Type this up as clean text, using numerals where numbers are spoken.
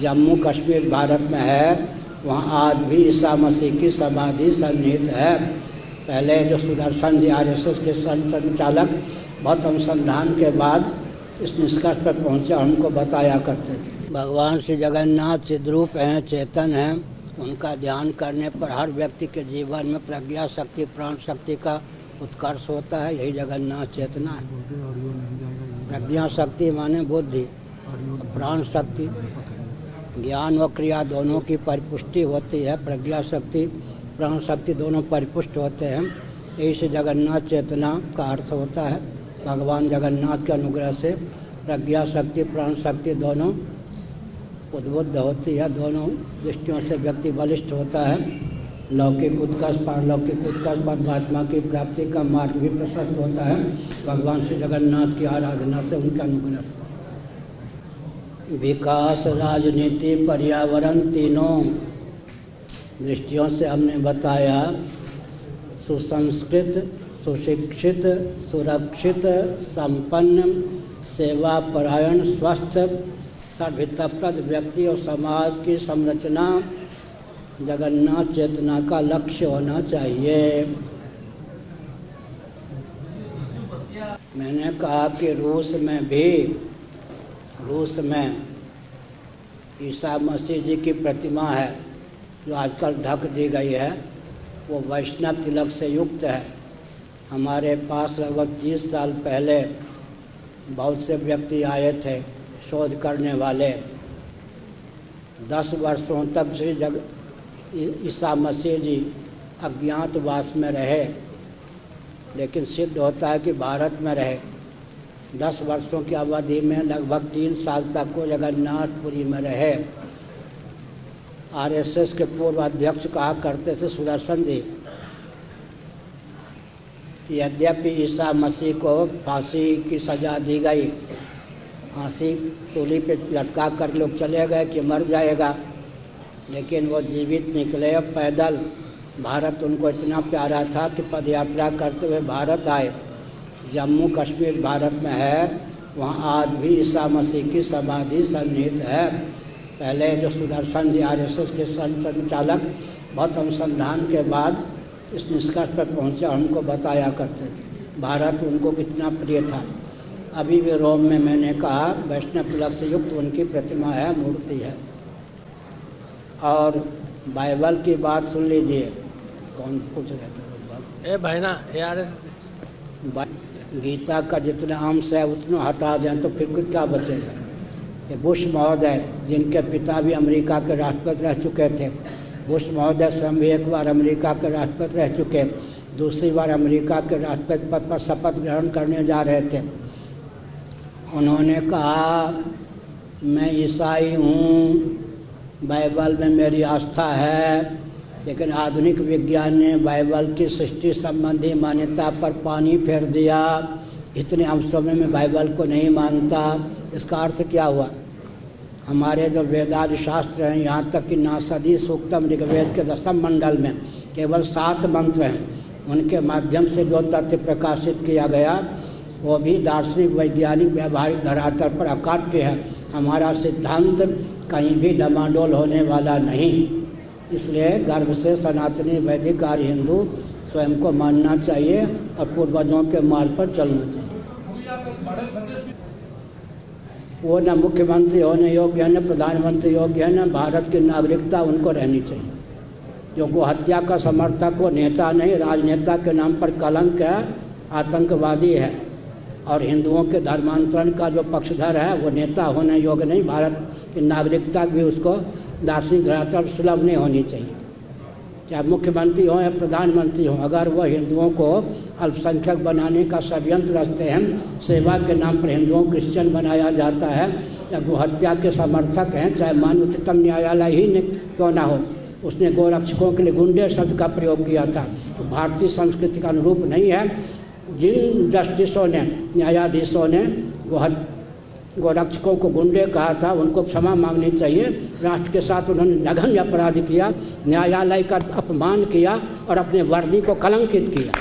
जम्मू कश्मीर भारत में है, वहाँ आज भी ईसा मसीह की समाधि सन्निहित है। पहले जो सुदर्शन जी आरएसएस के संचालक बहुत अनुसंधान के बाद इस निष्कर्ष पर पहुँचे, हमको बताया करते थे। भगवान श्री जगन्नाथ चिद्रूप हैं, चेतन हैं। उनका ध्यान करने पर हर व्यक्ति के जीवन में प्रज्ञा शक्ति, प्राण शक्ति का उत्कर्ष होता है। यही जगन्नाथ चेतना है। प्रज्ञा शक्ति माने बुद्धि, प्राण शक्ति ज्ञान व क्रिया दोनों की परिपुष्टि होती है। प्रज्ञा शक्ति, प्राण शक्ति दोनों परिपुष्ट होते हैं। यही से जगन्नाथ चेतना का अर्थ होता है। भगवान जगन्नाथ के अनुग्रह से प्रज्ञा शक्ति, प्राण शक्ति दोनों उद्बुद्ध होती है। दोनों दृष्टियों से व्यक्ति बलिष्ठ होता है। लौकिक उत्कर्ष, पारलौकिक उत्कर्ष, परमात्मा की प्राप्ति का मार्ग भी प्रशस्त होता है भगवान श्री जगन्नाथ की आराधना से, उनके अनुग्रह से। विकास, राजनीति, पर्यावरण तीनों दृष्टियों से हमने बताया। सुसंस्कृत, सुशिक्षित, सुरक्षित, संपन्न, सेवापरायण, स्वस्थ, सभ्यताप्रद व्यक्ति और समाज की संरचना जगन्नाथ चेतना का लक्ष्य होना चाहिए। मैंने कहा कि रूस में ईसा मसीह जी की प्रतिमा है जो आजकल ढक दी गई है। वो वैष्णव तिलक से युक्त है। हमारे पास लगभग 30 साल पहले बहुत से व्यक्ति आए थे, शोध करने वाले। 10 वर्षों तक श्री ईसा मसीह जी अज्ञातवास में रहे, लेकिन सिद्ध होता है कि भारत में रहे। 10 वर्षों की अवधि में लगभग 3 साल तक वो जगन्नाथपुरी में रहे। आरएसएस के पूर्व अध्यक्ष कहा करते थे सुदर्शन जी, यद्यपि ईसा मसीह को फांसी की सज़ा दी गई, फांसी सूली पे लटका कर लोग चले गए कि मर जाएगा, लेकिन वो जीवित निकले। पैदल भारत उनको इतना प्यारा था कि पदयात्रा करते हुए भारत आए। जम्मू कश्मीर भारत में है, वहाँ आज भी ईसा मसीह की समाधि सन्निहित है। पहले जो सुदर्शन जी आरएसएस के संचालक बहुत अनुसंधान के बाद इस निष्कर्ष पर पहुँचे, हमको बताया करते थे भारत उनको कितना प्रिय था। अभी भी रोम में मैंने कहा वैष्णव तिलक से युक्त उनकी प्रतिमा है, मूर्ति है। और बाइबल की बात सुन लीजिए। कौन पूछ रहे थे? भाई ना यार, गीता का जितना अंश है उतना हटा दें तो फिर क्या बचेगा। ये बुश महोदय, जिनके पिता भी अमेरिका के राष्ट्रपति रह चुके थे, बुश महोदय स्वयं भी एक बार अमेरिका के राष्ट्रपति रह चुके, दूसरी बार अमेरिका के राष्ट्रपति पद पर शपथ ग्रहण करने जा रहे थे। उन्होंने कहा मैं ईसाई हूँ, बाइबल में मेरी आस्था है, लेकिन आधुनिक विज्ञान ने बाइबल की सृष्टि संबंधी मान्यता पर पानी फेर दिया। इतने अंशों में मैं बाइबल को नहीं मानता। इसका अर्थ क्या हुआ? हमारे जो वेदादि शास्त्र हैं, यहाँ तक कि नासदी सूक्तम ऋग्वेद के 10वें मंडल में केवल 7 मंत्र हैं, उनके माध्यम से जो तथ्य प्रकाशित किया गया वो भी दार्शनिक, वैज्ञानिक, व्यावहारिक धरातल पर अकाट्य है। हमारा सिद्धांत कहीं भी डमाडोल होने वाला नहीं। इसलिए गर्व से सनातनी, वैदिक, आर्य, हिंदू स्वयं को मानना चाहिए और पूर्वजों के मार्ग पर चलना चाहिए। वो न मुख्यमंत्री होने योग्य है, न प्रधानमंत्री योग्य है, न भारत की नागरिकता उनको रहनी चाहिए। जो गोहत्या का समर्थक, वो नेता नहीं, राजनेता के नाम पर कलंक है, आतंकवादी है। और हिंदुओं के धर्मांतरण का जो पक्षधर है वो नेता होने योग्य नहीं। भारत की नागरिकता भी उसको दार्शनिक धरातल सुलभ नहीं होनी चाहिए। चाहे मुख्यमंत्री हो या प्रधानमंत्री हो, अगर वह हिंदुओं को अल्पसंख्यक बनाने का षड्यंत्र रचते हैं, सेवा के नाम पर हिंदुओं को क्रिश्चियन बनाया जाता है, या गोहत्या के समर्थक हैं, चाहे मानव उच्चतम न्यायालय ही क्यों ना हो, उसने गोरक्षकों के लिए गुंडे शब्द का प्रयोग किया था, तो भारतीय संस्कृति का अनुरूप नहीं है। जिन जस्टिसों ने, न्यायाधीशों ने गोरक्षकों को गुंडे कहा था, उनको क्षमा मांगनी चाहिए। राष्ट्र के साथ उन्होंने जघन्य अपराध किया, न्यायालय का अपमान किया और अपने वर्दी को कलंकित किया।